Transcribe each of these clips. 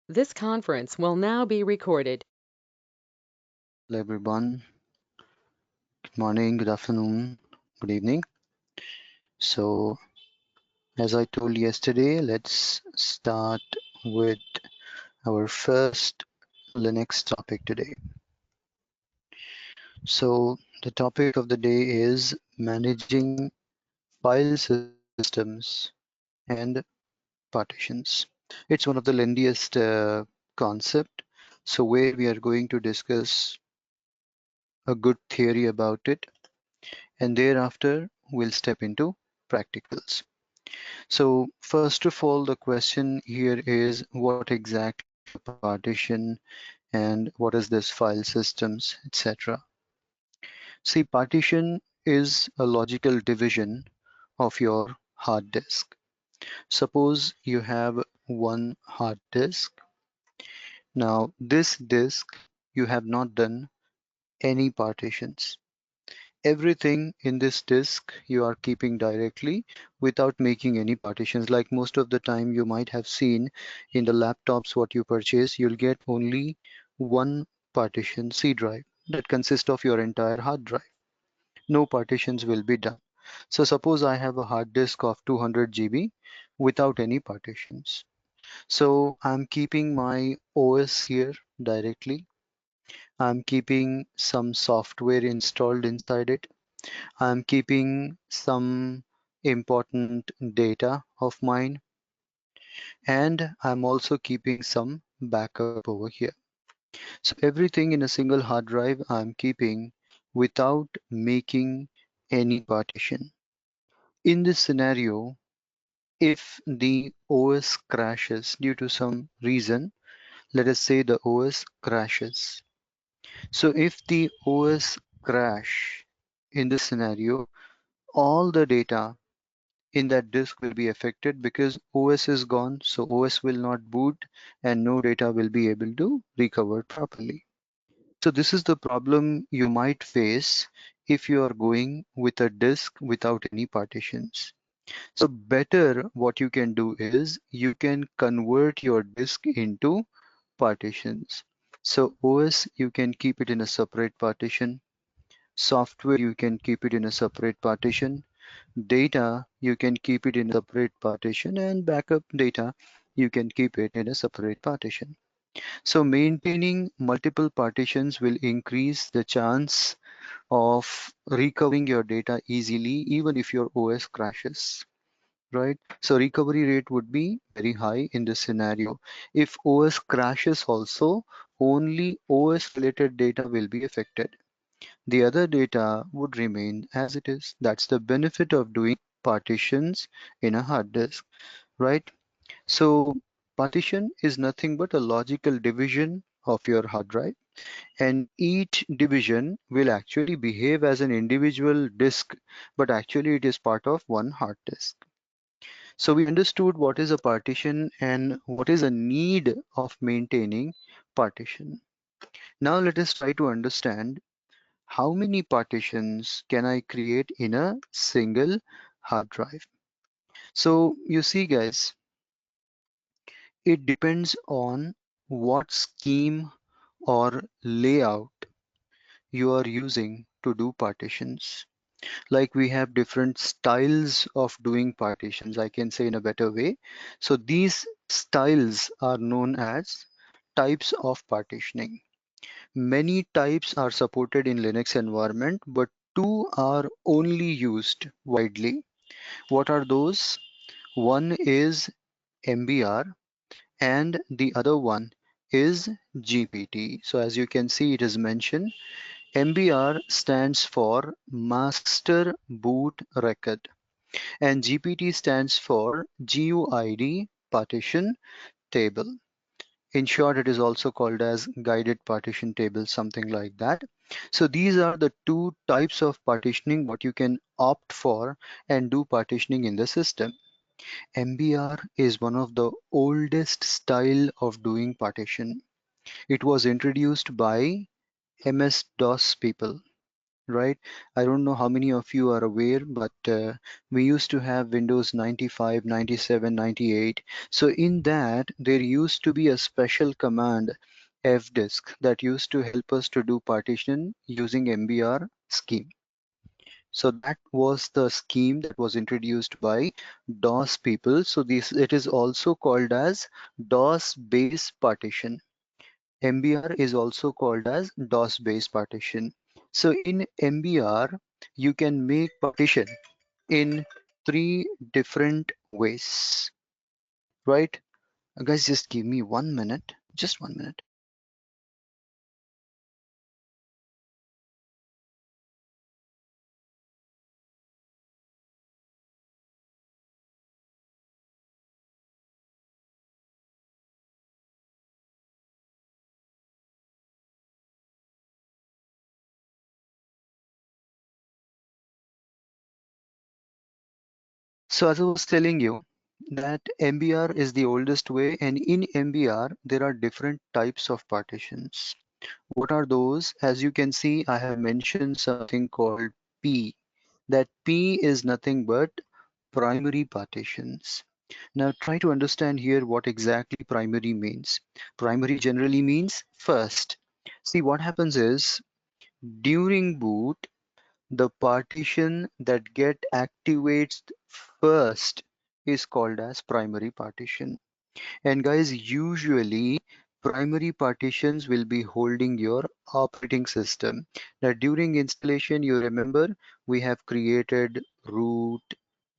This conference will now be recorded. Hello everyone. Good morning, good afternoon, good evening. So, as I told yesterday, let's start with our first Linux topic today. So, the topic of the day is managing file systems and partitions. It's one of the lengthiest concept. So, where we are going to discuss a good theory about it, and thereafter we'll step into practicals. So first of all, the question here is what exactly is a partition and what is this file systems, etc. See, partition is a logical division of your hard disk. Suppose you have one hard disk. Now, this disk, you have not done any partitions. Everything in this disk you are keeping directly without making any partitions. Like most of the time you might have seen in the laptops what you purchase, you'll get only one partition C drive that consists of your entire hard drive. No partitions will be done. So suppose I have a hard disk of 200 GB without any partitions. So I'm keeping my OS here directly. I'm keeping some software installed inside it. I'm keeping some important data of mine, and I'm also keeping some backup over here. So everything in a single hard drive I'm keeping without making any partition. In this scenario, if the OS crashes due to some reason, let us say the OS crashes. So if the OS crash in this scenario, all the data in that disk will be affected because OS is gone, so OS will not boot and no data will be able to recover properly. So this is the problem you might face if you are going with a disk without any partitions. So better what you can do is you can convert your disk into partitions. So OS you can keep it in a separate partition, software you can keep it in a separate partition, data you can keep it in a separate partition, and backup data you can keep it in a separate partition. So maintaining multiple partitions will increase the chance of recovering your data easily even if your OS crashes, right? So recovery rate would be very high in this scenario. If OS crashes also, only OS related data will be affected. The other data would remain as it is. That's the benefit of doing partitions in a hard disk, right? So partition is nothing but a logical division of your hard drive, and each division will actually behave as an individual disk, but actually it is part of one hard disk. So we understood what is a partition and what is a need of maintaining partition. Now let us try to understand how many partitions can I create in a single hard drive. So you see guys, it depends on what scheme or layout you are using to do partitions. Like we have different styles of doing partitions, I can say in a better way. So these styles are known as types of partitioning. Many types are supported in Linux environment, but two are only used widely. What are those? One is MBR and the other one is GPT. So as you can see, it is mentioned. MBR stands for Master Boot Record and GPT stands for GUID Partition Table. In short, it is also called as guided partition table, something like that. So these are the two types of partitioning what you can opt for and do partitioning in the system. MBR is one of the oldest style of doing partition. It was introduced by MS-DOS people. right? I don't know how many of you are aware, but we used to have Windows 95, 97, 98. So in that, there used to be a special command, fdisk, that used to help us to do partition using MBR scheme. So that was the scheme that was introduced by DOS people. So this it is also called as DOS base partition. MBR is also called as DOS based partition. So in MBR, you can make partition in three different ways, right? Guys, just give me 1 minute, just 1 minute. So as I was telling you that MBR is the oldest way, and in MBR, there are different types of partitions. What are those? As you can see, I have mentioned something called P. That P is nothing but primary partitions. Now try to understand here what exactly primary means. Primary generally means first. See, what happens is during boot, the partition that get activates first is called as primary partition. And guys, usually primary partitions will be holding your operating system. Now, during installation, you remember we have created root,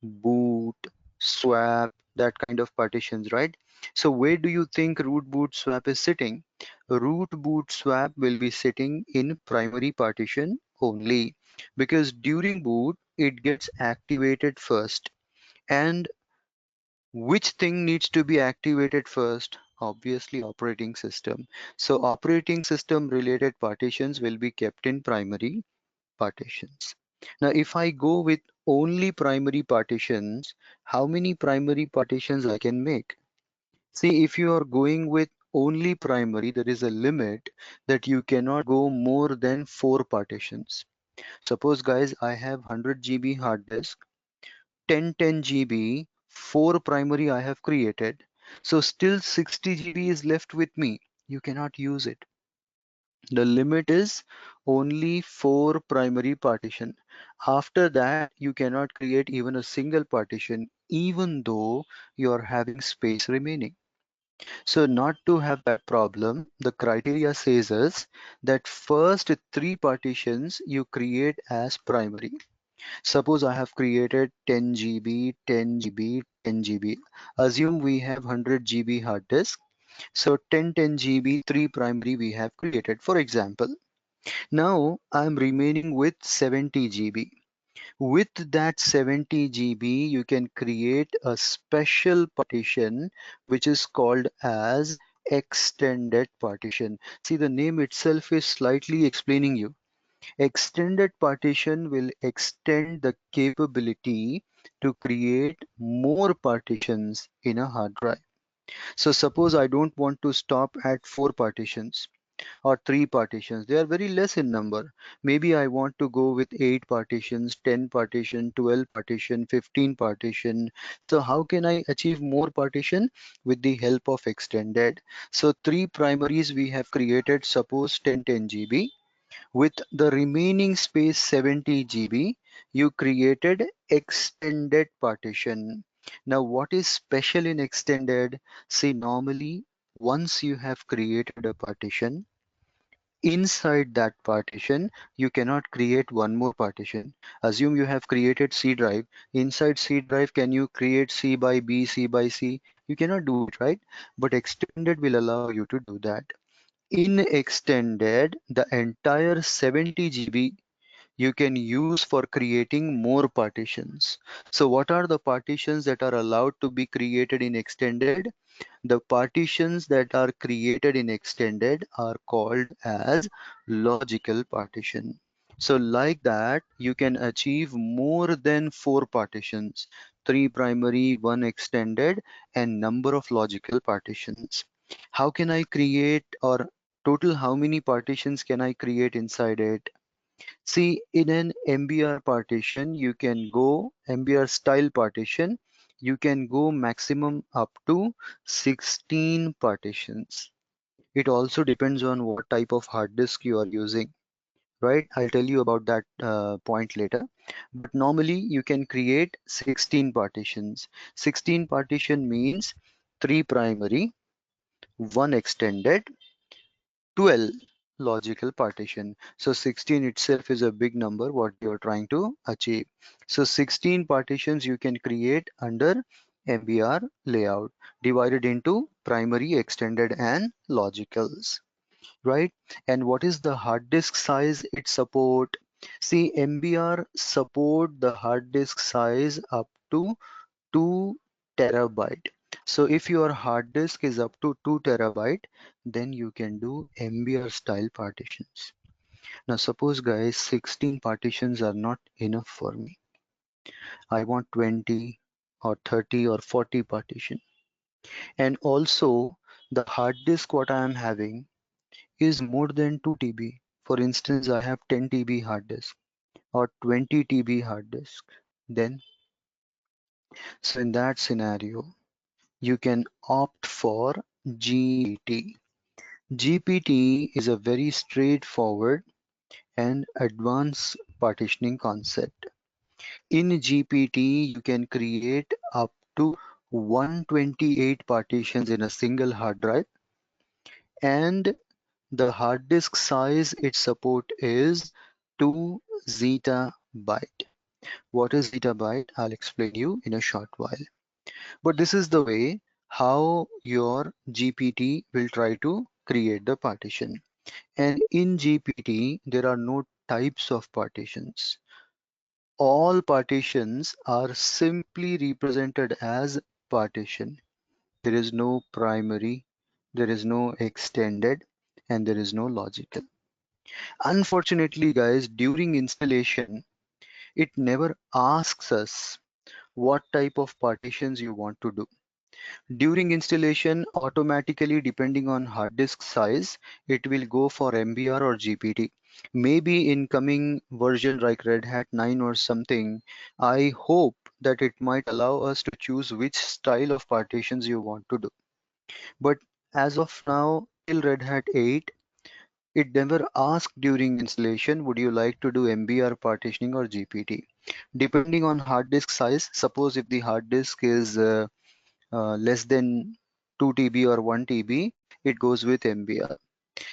boot, swap, that kind of partitions, right? So where do you think root, boot, swap is sitting? Root, boot, swap will be sitting in primary partition only, because during boot, it gets activated first. And which thing needs to be activated first? Obviously, operating system. So operating system related partitions will be kept in primary partitions. Now, if I go with only primary partitions, how many primary partitions I can make? See, if you are going with only primary, there is a limit that you cannot go more than 4 partitions. Suppose, guys, I have 100 GB hard disk, 10 GB, 4 primary I have created. So still 60 GB is left with me. You cannot use it. The limit is only 4 primary partition. After that, you cannot create even a single partition, even though you are having space remaining. So not to have that problem, the criteria says us that first 3 partitions you create as primary. Suppose I have created 10 GB, 10 GB, 10 GB. Assume we have 100 GB hard disk. So 10 GB, 3 primary we have created, for example. Now I'm remaining with 70 GB. With that 70 GB, you can create a special partition which is called as extended partition. See, the name itself is slightly explaining you. Extended partition will extend the capability to create more partitions in a hard drive. So suppose I don't want to stop at 4 partitions or 3 partitions. They are very less in number. Maybe I want to go with 8 partitions, 10 partition, 12 partition, 15 partition. So how can I achieve more partition? With the help of extended. So 3 primaries we have created, suppose 10 GB. With the remaining space 70 GB, you created extended partition. Now, what is special in extended? See, normally, once you have created a partition, inside that partition, you cannot create one more partition. Assume you have created C drive. Inside C drive, can you create C by B, C by C? You cannot do it, right? But extended will allow you to do that. In extended, the entire 70 GB you can use for creating more partitions. So what are the partitions that are allowed to be created in extended? The partitions that are created in extended are called as logical partition. So like that, you can achieve more than 4 partitions, 3 primary, 1 extended, and number of logical partitions. How can I create, or total how many partitions can I create inside it? See, in an MBR partition, you can go MBR style partition, you can go maximum up to 16 partitions. It also depends on what type of hard disk you are using, right? I'll tell you about that point later. But normally you can create 16 partitions. 16 partition means 3 primary, 1 extended, 12 logical partition. So 16 itself is a big number what you're trying to achieve. So 16 partitions you can create under MBR layout divided into primary, extended and logicals, right? And what is the hard disk size it support? See, MBR support the hard disk size up to 2 terabyte. So if your hard disk is up to 2 terabyte, then you can do MBR style partitions. Now suppose guys 16 partitions are not enough for me. I want 20 or 30 or 40 partition. And also the hard disk what I am having is more than 2 TB. For instance, I have 10 TB hard disk or 20 TB hard disk. Then, so in that scenario, you can opt for GPT. GPT is a very straightforward and advanced partitioning concept. In GPT, you can create up to 128 partitions in a single hard drive, and the hard disk size it support is 2 zettabyte. What is zettabyte? I'll explain you in a short while. But this is the way how your GPT will try to create the partition. And in GPT, there are no types of partitions. All partitions are simply represented as partition. There is no primary, there is no extended, and there is no logical. Unfortunately, guys, during installation, it never asks us what type of partitions you want to do. During installation, automatically depending on hard disk size, it will go for MBR or GPT. Maybe in coming version like Red Hat 9 or something, I hope that it might allow us to choose which style of partitions you want to do. But as of now, till Red Hat 8, it never asked during installation, would you like to do MBR partitioning or GPT? Depending on hard disk size, suppose if the hard disk is less than 2 TB or 1 TB, it goes with MBR.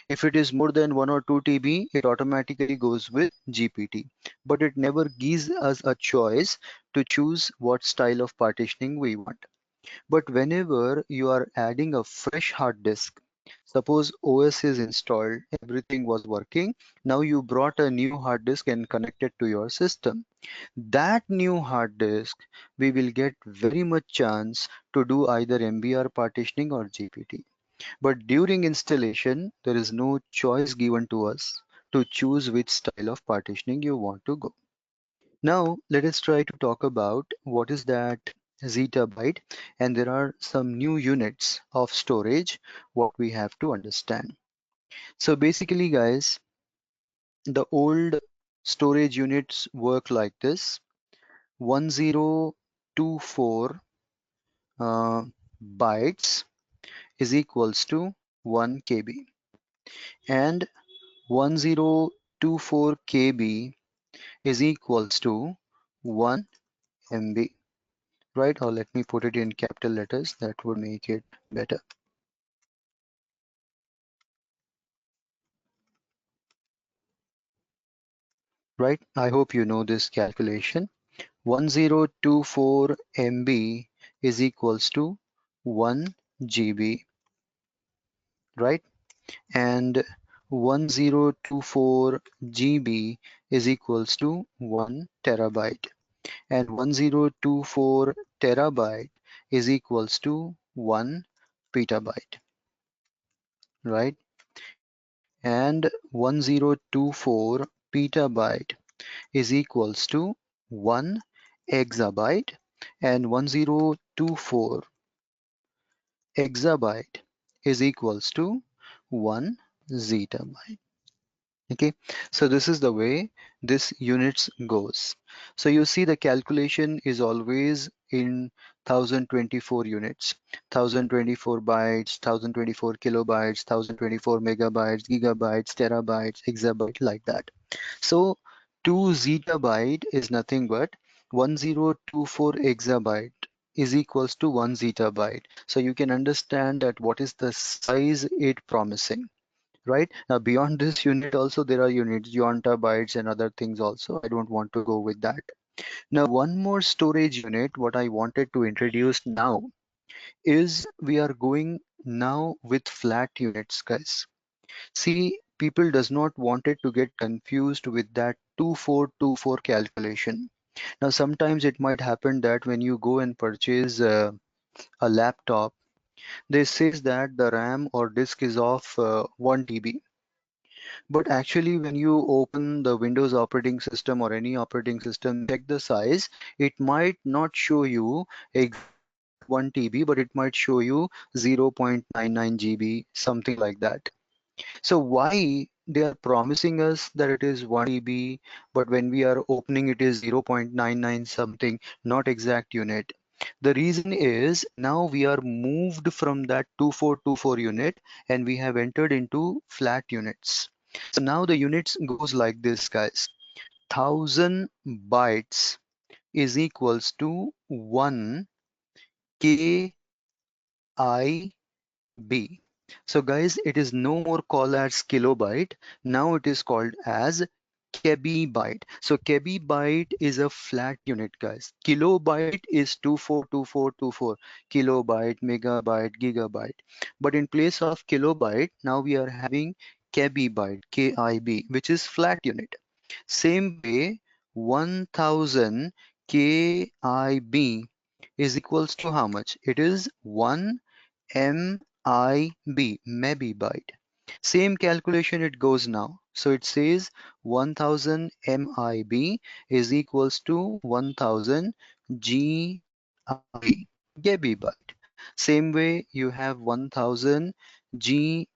If it is more than 1 or 2 TB, it automatically goes with GPT. But it never gives us a choice to choose what style of partitioning we want. But whenever you are adding a fresh hard disk, suppose OS is installed, everything was working, now you brought a new hard disk and connected to your system. That new hard disk, we will get very much chance to do either MBR partitioning or GPT. But during installation, there is no choice given to us to choose which style of partitioning you want to go. Now, let us try to talk about what is that zettabyte, and there are some new units of storage what we have to understand. So basically, guys, the old storage units work like this: 1024 uh, bytes is equals to 1 KB, and 1024 KB is equals to 1 MB, right? Or let me put it in capital letters, that would make it better, right? I hope you know this calculation. 1024 MB is equals to 1 GB, right? And 1024 GB is equals to 1 terabyte, and 1024 terabyte is equals to 1 petabyte, right? And 1024 petabyte is equals to 1 exabyte, and 1024 exabyte is equals to 1 zettabyte. Okay, so this is the way this units goes. So you see the calculation is always in 1024 units, 1024 bytes, 1024 kilobytes, 1024 megabytes, gigabytes, terabytes, exabyte, like that. So 2 zettabyte is nothing but 1024 exabyte is equals to 1 zettabyte. So you can understand that what is the size it promising, right? Now, beyond this unit also, there are units, Yonta bytes and other things also. I don't want to go with that. Now, one more storage unit, what I wanted to introduce now is we are going now with flat units, guys. See, people does not wanted to get confused with that 2424 calculation. Now, sometimes it might happen that when you go and purchase a laptop, they says that the RAM or disk is of 1 TB. But actually, when you open the Windows operating system or any operating system, check the size, it might not show you exact 1 TB, but it might show you 0.99 GB, something like that. So why they are promising us that it is 1 TB, but when we are opening it is 0.99 something, not exact unit. The reason is now we are moved from that 2424 unit and we have entered into flat units. So now the units goes like this, guys. 1000 bytes is equals to 1 KIB. So guys, it is no more called as kilobyte. Now it is called as kb byte. So kb byte is a flat unit, guys. Kilobyte is 242424, kilobyte, megabyte, gigabyte. But in place of kilobyte, now we are having kb byte, KIB, which is flat unit. Same way, 1000 KIB is equals to how much? It is 1 MIB, mebibyte. Same calculation it goes now. So it says 1000 MIB is equals to 1000 GIB, gigabyte. Same way you have 1000 G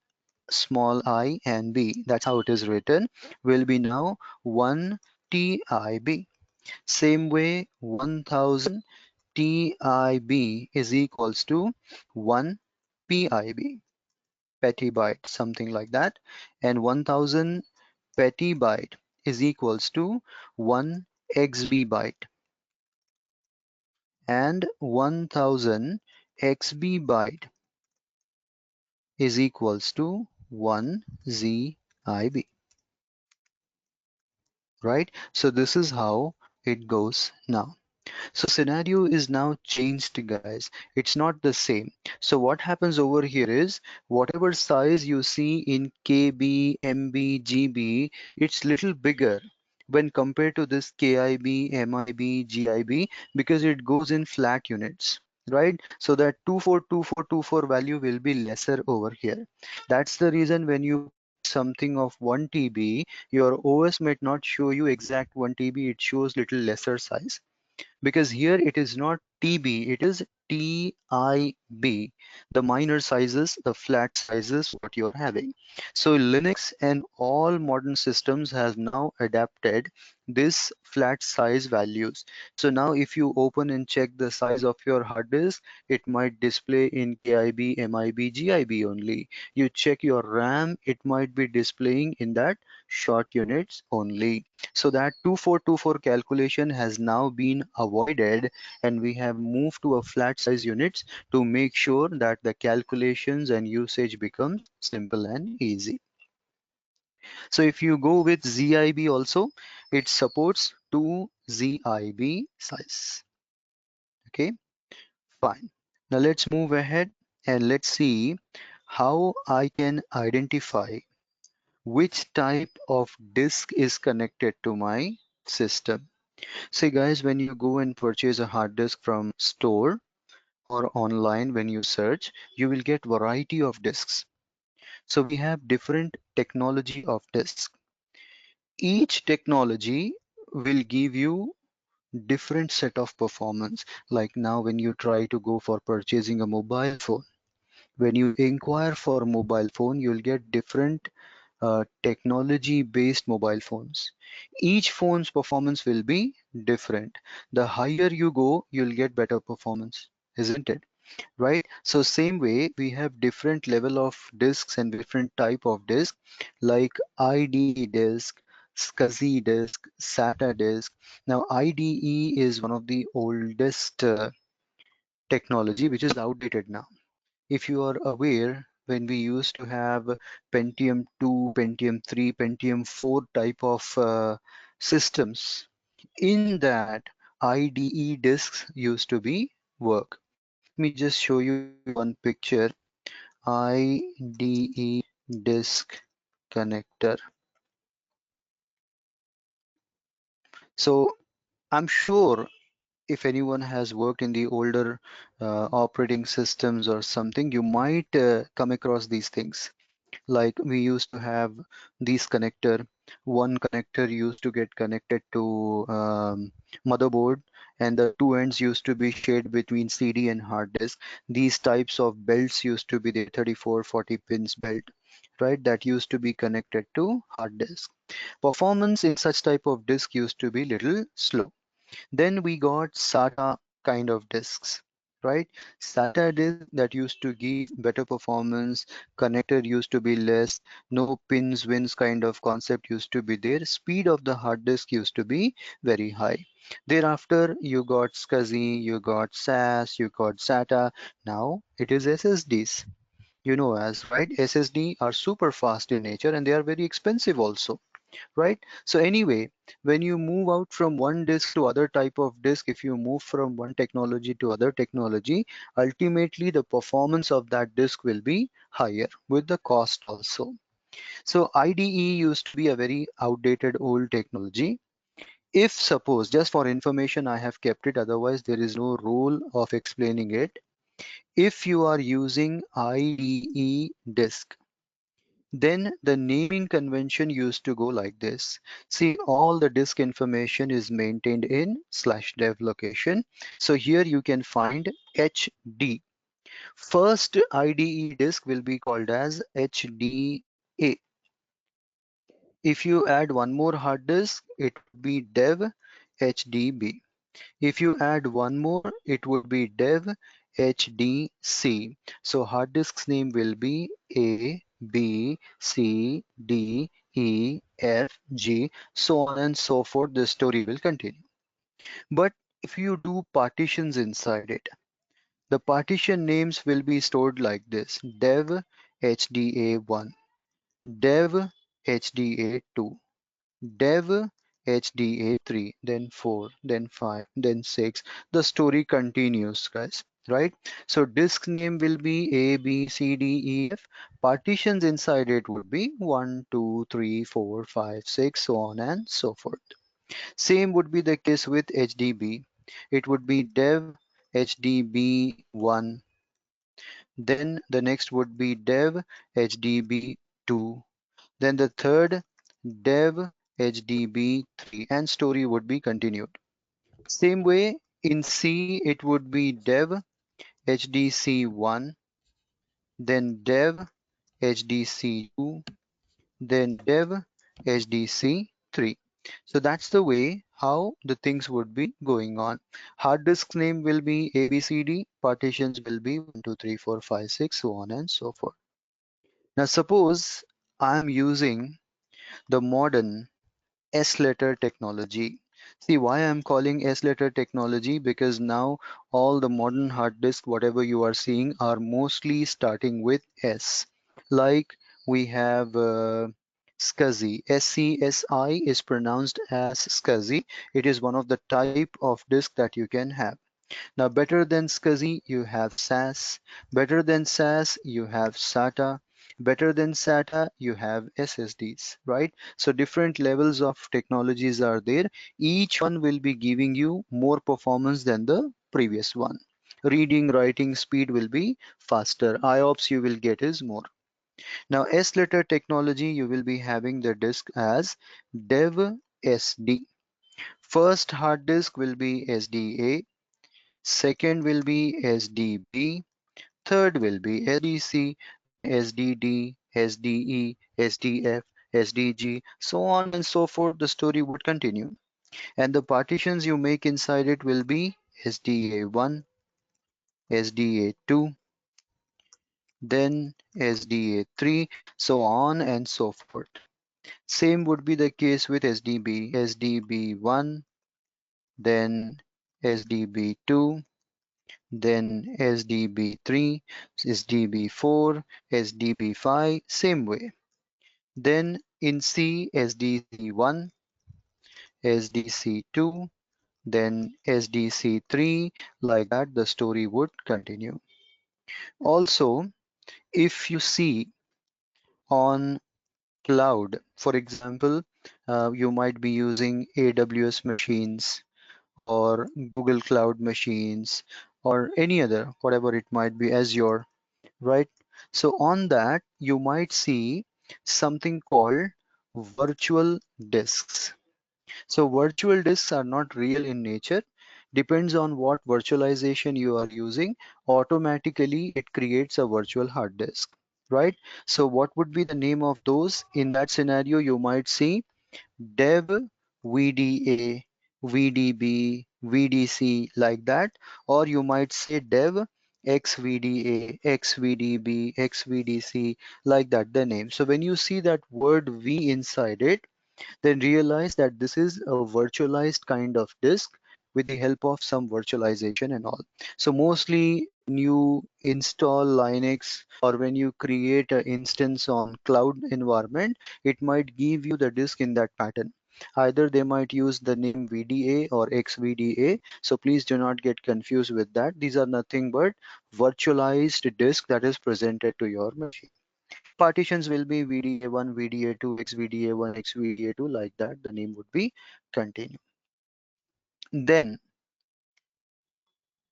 small I and B. That's how it is written. Will be now 1 TIB. Same way 1000 TIB is equals to 1 PIB, petabyte, something like that. And 1000 petabyte is equals to 1 XB byte. And 1000 XB byte is equals to 1 ZIB, right? So this is how it goes now. So scenario is now changed, guys. It's not the same. So what happens over here is whatever size you see in KB, MB, GB, it's little bigger when compared to this KIB, MIB, GIB because it goes in flat units, right? So that 242424 value will be lesser over here. That's the reason when you purchase something of 1 TB, your OS might not show you exact 1 TB, it shows little lesser size because here it is not TB, it is TIB, the minor sizes, the flat sizes what you're having. So Linux and all modern systems has now adapted this flat size values. So now if you open and check the size of your hard disk, it might display in KIB, MIB, GIB only. You check your RAM, it might be displaying in that short units only. So that 2424 calculation has now been avoided and we have moved to a flat size units to make sure that the calculations and usage becomes simple and easy. So if you go with ZIB also, it supports 2 ZIB size. Okay, fine. Now let's move ahead and let's see how I can identify which type of disk is connected to my system. Say guys, when you go and purchase a hard disk from store or online when you search, you will get variety of disks. So we have different technology of disks. Each technology will give you different set of performance. Like now when you try to go for purchasing a mobile phone, when you inquire for a mobile phone, you'll get different technology-based mobile phones. Each phone's performance will be different. The higher you go, you'll get better performance, isn't it? Right? So same way, we have different level of disks and different type of disk, like IDE disk, SCSI disk, SATA disk. Now IDE is one of the oldest technology which is outdated now. If you are aware, when we used to have Pentium 2, Pentium 3, Pentium 4 type of systems, in that IDE disks used to be work. Let me just show you one picture. IDE disk connector. So I'm sure if anyone has worked in the older operating systems or something, you might come across these things. Like we used to have these connector. One connector used to get connected to motherboard, and the two ends used to be shared between CD and hard disk. These types of belts used to be the 34 40 pins belt, right? That used to be connected to hard disk. Performance in such type of disk used to be little slow. Then we got SATA kind of disks, right? SATA disk that used to give better performance, connector used to be less, no pins, wins kind of concept used to be there. Speed of the hard disk used to be very high. Thereafter, you got SCSI, you got SAS, you got SATA. Now it is SSDs. You know as, right? SSD are super fast in nature and they are very expensive also, right? So anyway, when you move out from one disk to other type of disk, if you move from one technology to other technology, ultimately the performance of that disk will be higher with the cost also. So IDE used to be a very outdated old technology. If suppose, just for information, I have kept it, otherwise there is no rule of explaining it. If you are using IDE disk, then the naming convention used to go like this. See, all the disk information is maintained in /dev location. So here you can find HD. First IDE disk will be called as HDA. If you add one more hard disk, it would be dev HDB. If you add one more, it would be dev HDC. So hard disk's name will be A, B, C, D, E, F, G, so on and so forth. The story will continue. But if you do partitions inside it, the partition names will be stored like this: dev HDA1, dev HDA2, dev HDA3, then 4, then 5, then 6. The story continues, guys, right? So disk name will be A, B, C, D, E, F. Partitions inside it would be 1, 2, 3, 4, 5, 6, so on and so forth. Same would be the case with HDB. It would be dev HDB1, then the next would be dev HDB2, then the third dev HDB3, and story would be continued. Same way in C it would be dev HDC1, then dev HDC2, then dev HDC3. So that's the way how the things would be going on. Hard disk name will be ABCD, partitions will be 1, 2, 3, 4, 5, 6, so on and so forth. Now suppose I am using the modern S-letter technology. See why I'm calling S-letter technology, because now all the modern hard disk, whatever you are seeing, are mostly starting with S. Like we have SCSI. SCSI is pronounced as SCSI. It is one of the type of disk that you can have. Now, better than SCSI, you have SAS. Better than SAS, you have SATA. Better than SATA, you have SSDs, right? So different levels of technologies are there. Each one will be giving you more performance than the previous one. Reading, writing speed will be faster. IOPS you will get is more. Now, S-letter technology, you will be having the disk as dev SD. First hard disk will be SDA. Second will be SDB, third will be SDC, then SDD, SDE, SDF, SDG, so on and so forth. The story would continue. And the partitions you make inside it will be SDA1, SDA2, then SDA3, so on and so forth. Same would be the case with SDB, SDB1, then SDB2, then SDB3, SDB4, SDB5, same way. Then in C, SDC1, SDC2, then SDC3, like that the story would continue. Also, if you see on cloud, for example, you might be using AWS machines or Google Cloud machines or any other, whatever it might be, Azure, right? So on that, you might see something called virtual disks. So virtual disks are not real in nature. Depends on what virtualization you are using. Automatically, it creates a virtual hard disk, right? So what would be the name of those? In that scenario, you might see dev, VDA, VDB, VDC, like that, or you might say dev XVDA, XVDB, XVDC, like that, the name. So when you see that word V inside it, then realize that this is a virtualized kind of disk with the help of some virtualization and all. So mostly when you install Linux or when you create an instance on cloud environment, it might give you the disk in that pattern. Either they might use the name VDA or XVDA. So please do not get confused with that. These are nothing but virtualized disk that is presented to your machine. Partitions will be VDA1, VDA2, XVDA1, XVDA2, like that. The name would be continue. Then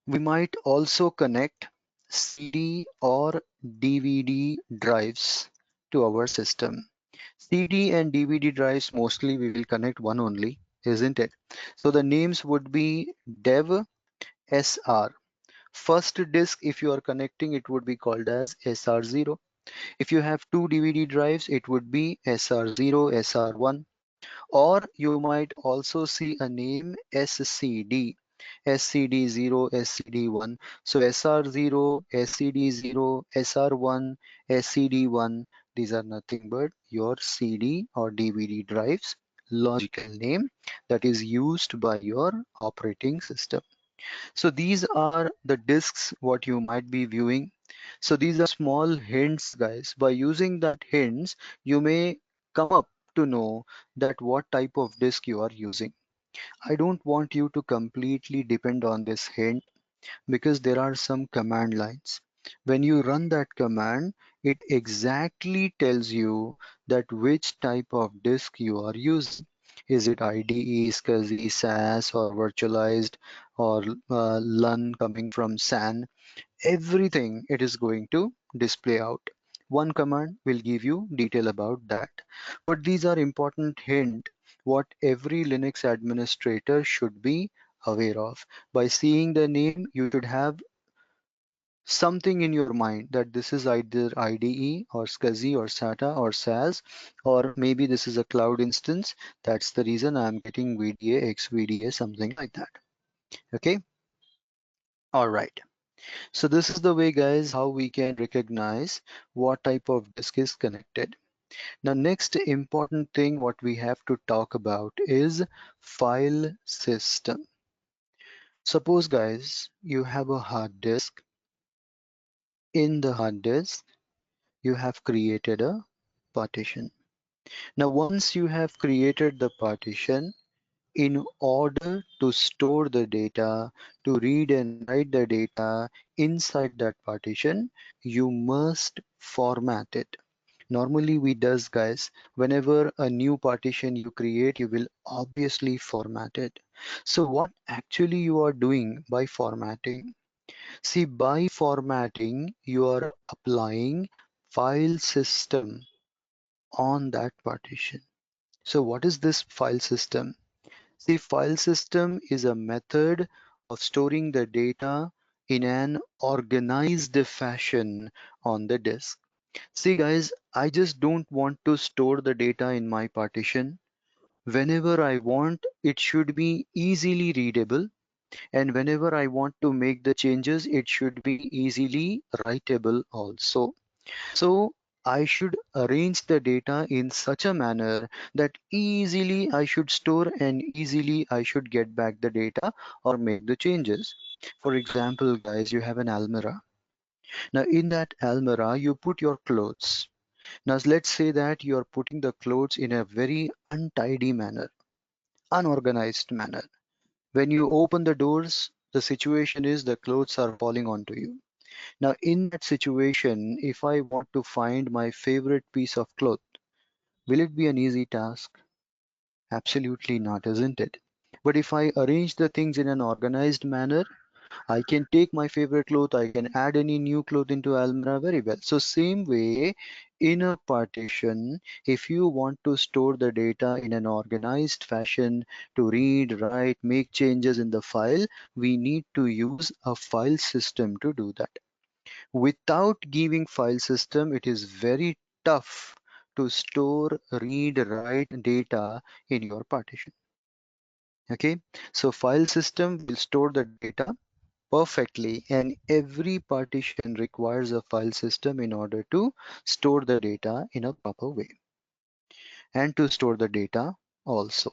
we might also connect CD or DVD drives to our system. CD and DVD drives mostly we will connect one only, isn't it? So the names would be dev SR. First disk, if you are connecting, it would be called as SR0. If you have two DVD drives, it would be SR0, SR1, or you might also see a name SCD, SCD0, SCD1. So SR0, SCD0, SR1, SCD1, these are nothing but your CD or DVD drives logical name that is used by your operating system. So these are the disks what you might be viewing. So these are small hints, guys. By using that hints, you may come up to know that what type of disk you are using. I don't want you to completely depend on this hint because there are some command lines. When you run that command, it exactly tells you that which type of disk you are using. Is it IDE, SCSI, SAS, or virtualized, or LUN coming from SAN? Everything it is going to display out. One command will give you detail about that. But these are important hint what every Linux administrator should be aware of. By seeing the name, you should have something in your mind that this is either IDE or SCSI or SATA or SAS, or maybe this is a cloud instance. That's the reason I'm getting VDA, XVDA, something like that. Okay. All right. So this is the way, guys, how we can recognize what type of disk is connected. Now, next important thing what we have to talk about is file system. Suppose, guys, you have a hard disk. In the hard disk, you have created a partition. Now, once you have created the partition, in order to store the data, to read and write the data inside that partition, you must format it. Normally we does, guys, whenever a new partition you create, you will obviously format it. So what actually you are doing by formatting? See, by formatting, you are applying file system on that partition. So what is this file system? See, file system is a method of storing the data in an organized fashion on the disk. See, guys, I just don't want to store the data in my partition. Whenever I want, it should be easily readable, and whenever I want to make the changes, it should be easily writable also. So I should arrange the data in such a manner that easily I should store and easily I should get back the data or make the changes. For example, guys, you have an almirah. Now, in that almirah, you put your clothes. Now, let's say that you are putting the clothes in a very untidy manner, unorganized manner. When you open the doors, the situation is the clothes are falling onto you. Now, in that situation, if I want to find my favorite piece of cloth, will it be an easy task? Absolutely not, isn't it? But if I arrange the things in an organized manner, I can take my favorite cloth, I can add any new cloth into Almirah very well. So same way, in a partition, if you want to store the data in an organized fashion to read, write, make changes in the file, we need to use a file system to do that. Without giving file system, it is very tough to store, read, write data in your partition. Okay, so file system will store the data perfectly, and every partition requires a file system in order to store the data in a proper way and to store the data also.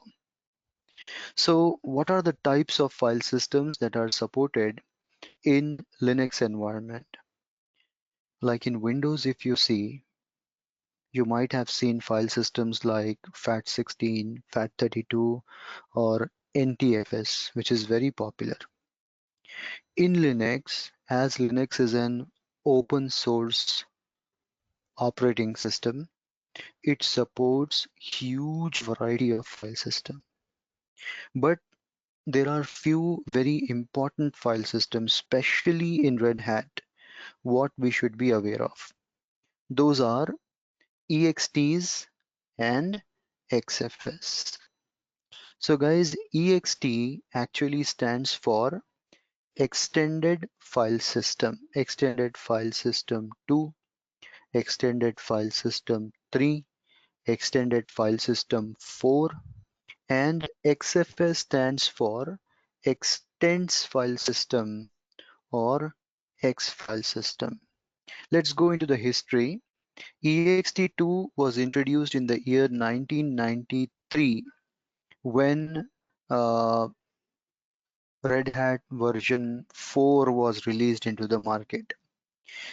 So what are the types of file systems that are supported in Linux environment? Like in Windows, if you see, you might have seen file systems like FAT16, FAT32, or NTFS, which is very popular. In Linux, as Linux is an open source operating system, it supports huge variety of file system. But there are few very important file systems, especially in Red Hat, what we should be aware of. Those are EXTs and XFS. So guys, EXT actually stands for Extended File System 2, Extended File System 3, Extended File System 4, and XFS stands for Extends File System or X File System. Let's go into the history. ext2 was introduced in the year 1993 when uh, Red Hat version 4 was released into the market.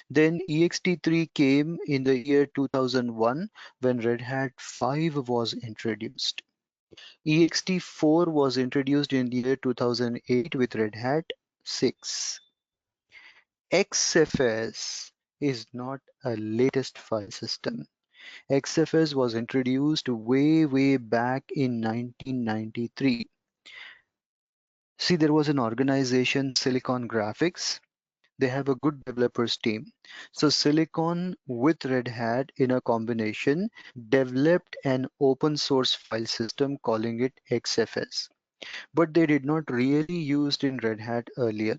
Then ext3 came in the year 2001 when Red Hat 5 was introduced. ext4 was introduced in the year 2008 with Red Hat 6. XFS is not a latest file system. XFS was introduced way back in 1993. See, there was an organization, Silicon Graphics. They have a good developers team. So Silicon with Red Hat in a combination developed an open source file system calling it XFS. But they did not really used in Red Hat earlier.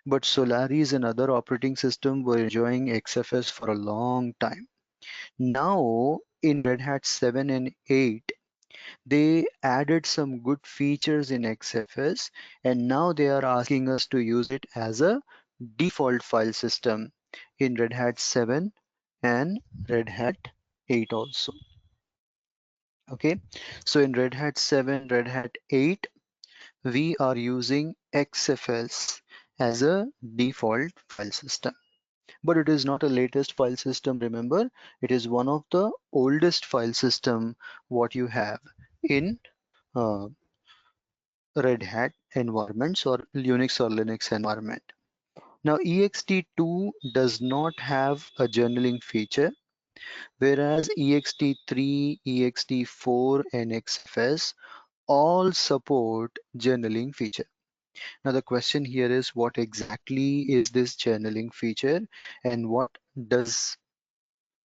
But Solaris and other operating systems were enjoying XFS for a long time. Now in Red Hat 7 and 8, they added some good features in XFS, and now they are asking us to use it as a default file system in Red Hat 7 and Red Hat 8 also. Okay, so in Red Hat 7, Red Hat 8, we are using XFS as a default file system. But it is not a latest file system, remember, it is one of the oldest file system what you have in uh, Red Hat environments or Unix or Linux environment. Now ext2 does not have a journaling feature, whereas ext3, ext4 and XFS all support journaling feature. Now the question here is, what exactly is this journaling feature and what does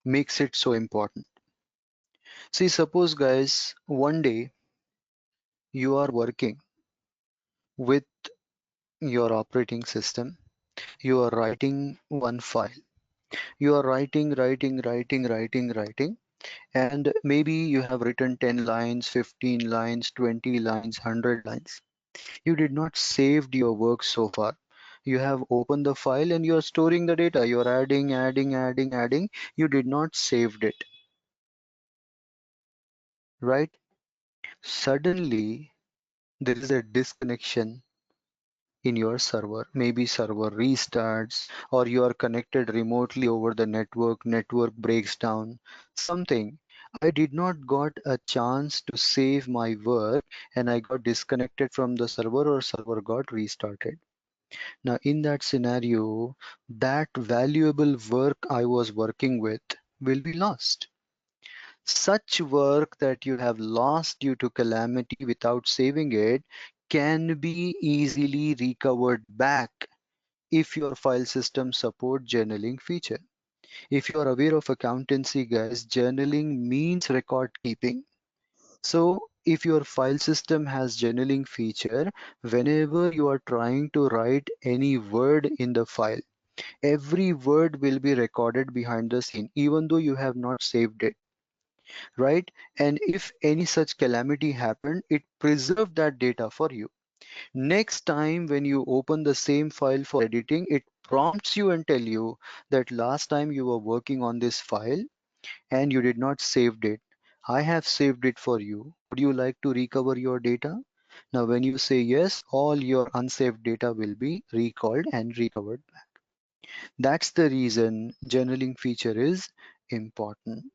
makes it so important? See, suppose guys, one day you are working with your operating system, you are writing one file. You are writing, and maybe you have written 10 lines, 15 lines, 20 lines, 100 lines. You did not saved your work so far. You have opened the file and you are storing the data. You are adding. You did not saved it, right? Suddenly, there is a disconnection in your server. Maybe server restarts or you are connected remotely over the network breaks down. Something. I did not got a chance to save my work and I got disconnected from the server or server got restarted. Now, in that scenario, that valuable work I was working with will be lost. Such work that you have lost due to calamity without saving it can be easily recovered back if your file system support journaling feature. If you are aware of accountancy, guys, journaling means record keeping. So if your file system has journaling feature, whenever you are trying to write any word in the file, every word will be recorded behind the scene, even though you have not saved it, right? And if any such calamity happened, it preserved that data for you. Next time when you open the same file for editing, it prompts you and tell you that last time you were working on this file and you did not saved it. I have saved it for you. Would you like to recover your data? Now, when you say yes, all your unsaved data will be recalled and recovered. That's the reason journaling feature is important.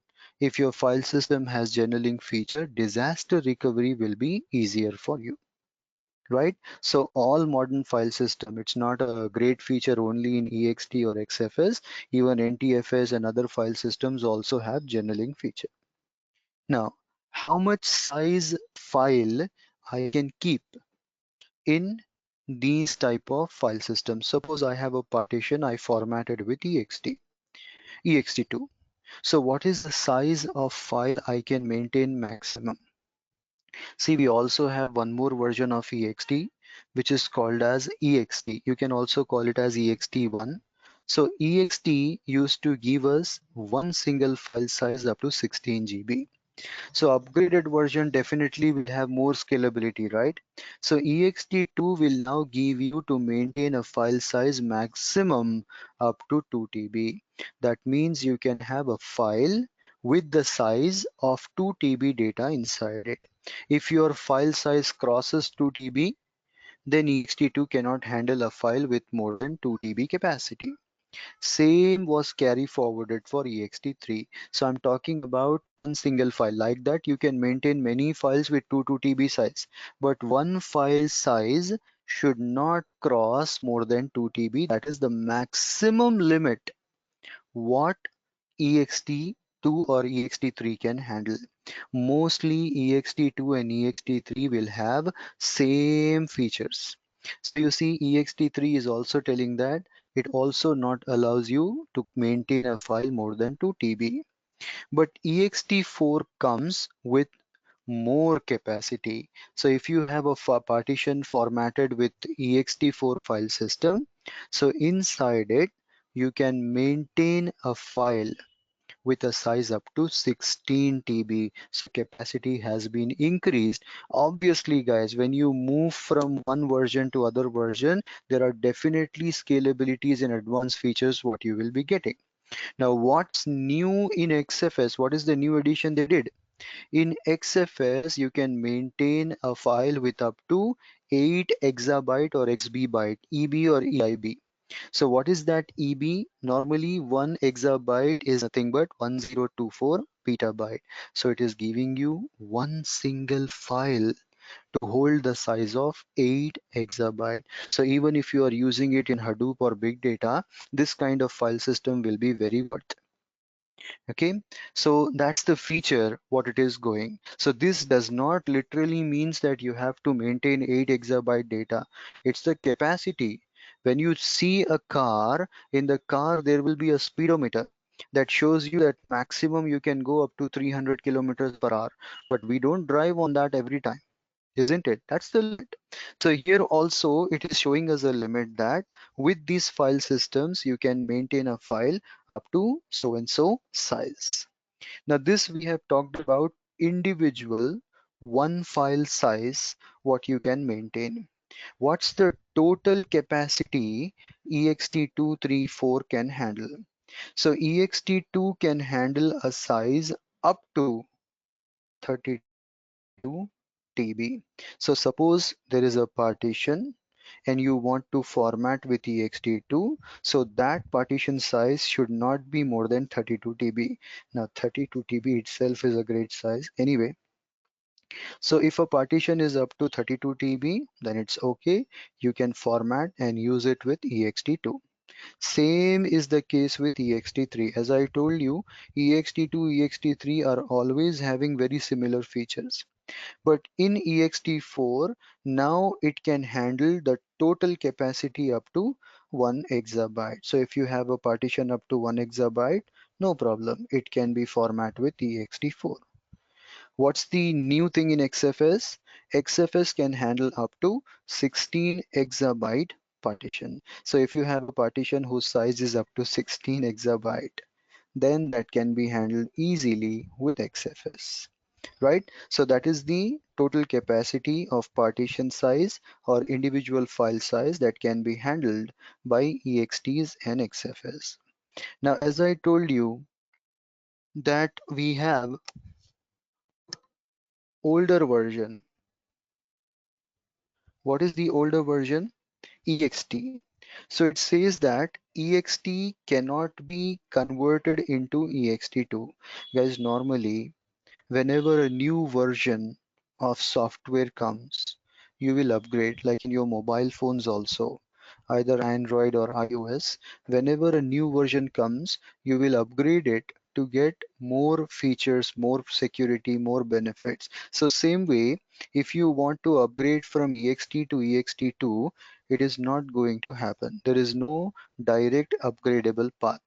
If your file system has journaling feature, disaster recovery will be easier for you, right? So all modern file system, it's not a great feature only in ext or xfs, even ntfs and other file systems also have journaling feature. Now, how much size file I can keep in these type of file systems? Suppose I have a partition I formatted with ext2. So what is the size of file I can maintain maximum? See, we also have one more version of ext, which is called as ext. You can also call it as ext1. So ext used to give us one single file size up to 16 GB. So upgraded version definitely will have more scalability, right? So ext2 will now give you to maintain a file size maximum up to 2 TB. That means you can have a file with the size of 2 TB data inside it. If your file size crosses 2 TB, then ext2 cannot handle a file with more than 2 TB capacity. Same was carry forwarded for ext3. So I'm talking about one single file. Like that, you can maintain many files with 2 TB size, but one file size should not cross more than 2 TB. That is the maximum limit what ext2 or ext3 can handle. Mostly ext2 and ext3 will have same features. So you see ext3 is also telling that it also not allows you to maintain a file more than 2 TB. But ext4 comes with more capacity. So if you have a partition formatted with ext4 file system, so inside it you can maintain a file with a size up to 16 TB. So capacity has been increased. Obviously, guys, when you move from one version to other version, there are definitely scalabilities and advanced features what you will be getting. Now, what's new in XFS? What is the new addition they did? In XFS, you can maintain a file with up to 8 exabyte or XB byte, EB or EIB. So what is that EB? Normally 1 exabyte is nothing but 1024 petabyte. So it is giving you one single file to hold the size of 8 exabyte. So even if you are using it in Hadoop or big data, this kind of file system will be very worth. Okay, so that's the feature what it is going. So this does not literally means that you have to maintain 8 exabyte data. It's the capacity. When you see a car, in the car there will be a speedometer that shows you that maximum you can go up to 300 kilometers per hour, but we don't drive on that every time, isn't it? That's the limit. So here also it is showing us a limit that with these file systems you can maintain a file up to so and so size. Now this we have talked about individual one file size what you can maintain. What's the total capacity ext234 can handle? So ext2 can handle a size up to 32 TB. So suppose there is a partition and you want to format with ext2, so that partition size should not be more than 32 TB. Now 32 TB itself is a great size anyway. So if a partition is up to 32 TB, then it's okay. You can format and use it with ext2. Same is the case with ext3. As I told you, ext2, ext3 are always having very similar features. But in ext4, now it can handle the total capacity up to 1 exabyte. So if you have a partition up to 1 exabyte, no problem. It can be format with ext4. What's the new thing in XFS? XFS can handle up to 16 exabyte partition. So if you have a partition whose size is up to 16 exabyte, then that can be handled easily with XFS, right? So that is the total capacity of partition size or individual file size that can be handled by EXTs and XFS. Now, as I told you that we have older version. What is the older version? EXT. So it says that EXT cannot be converted into EXT2. Guys, normally whenever a new version of software comes, you will upgrade, like in your mobile phones also, either Android or iOS. Whenever a new version comes, you will upgrade it to get more features, more security, more benefits. So same way, if you want to upgrade from EXT to EXT2, it is not going to happen. There is no direct upgradable path.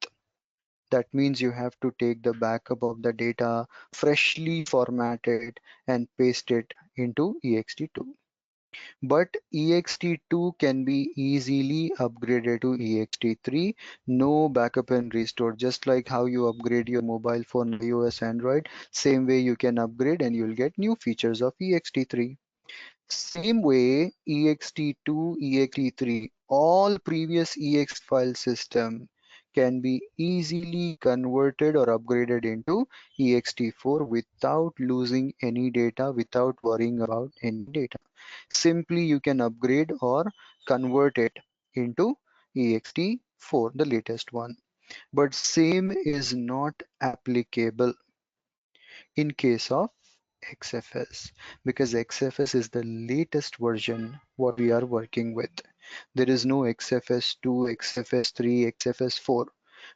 That means you have to take the backup of the data, freshly format it, and paste it into ext2. But ext2 can be easily upgraded to ext3. No backup and restore. Just like how you upgrade your mobile phone, iOS, Android, same way you can upgrade and you'll get new features of ext3. Same way, ext2, ext3, all previous ex file system can be easily converted or upgraded into ext4 without losing any data, without worrying about any data. Simply you can upgrade or convert it into ext4, the latest one. But same is not applicable in case of XFS, because XFS is the latest version what we are working with. There is no XFS2, XFS3, XFS4.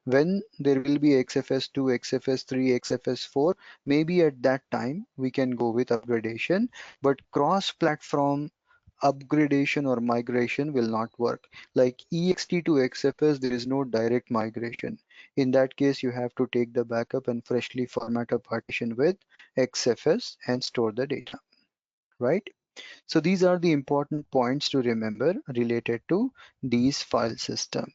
When there will be XFS2, XFS3, XFS4, maybe at that time we can go with upgradation, but cross-platform upgradation or migration will not work. Like ext to XFS, there is no direct migration. In that case, you have to take the backup and freshly format a partition with XFS and store the data, right? So these are the important points to remember related to these file system.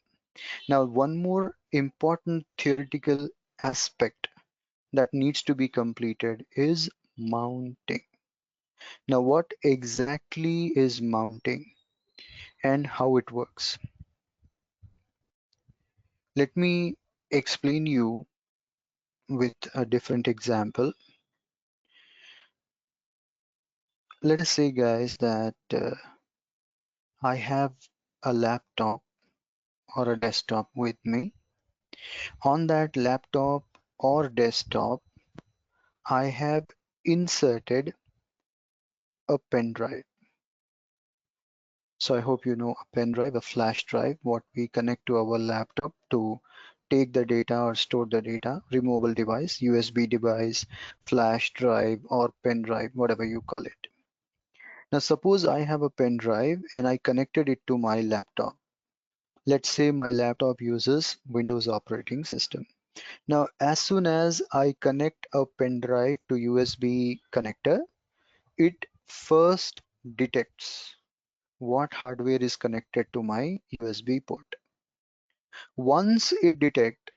Now, one more important theoretical aspect that needs to be completed is mounting. Now, what exactly is mounting and how it works? Let me explain you with a different example. Let us say, guys, that I have a laptop or a desktop with me. On that laptop or desktop, I have inserted a pen drive. So I hope you know a pen drive, a flash drive, what we connect to our laptop to take the data or store the data, removable device, USB device, flash drive or pen drive, whatever you call it. Now suppose I have a pen drive and I connected it to my laptop. Let's say my laptop uses Windows operating system. Now as soon as I connect a pen drive to USB connector, it first detects what hardware is connected to my USB port. Once it detects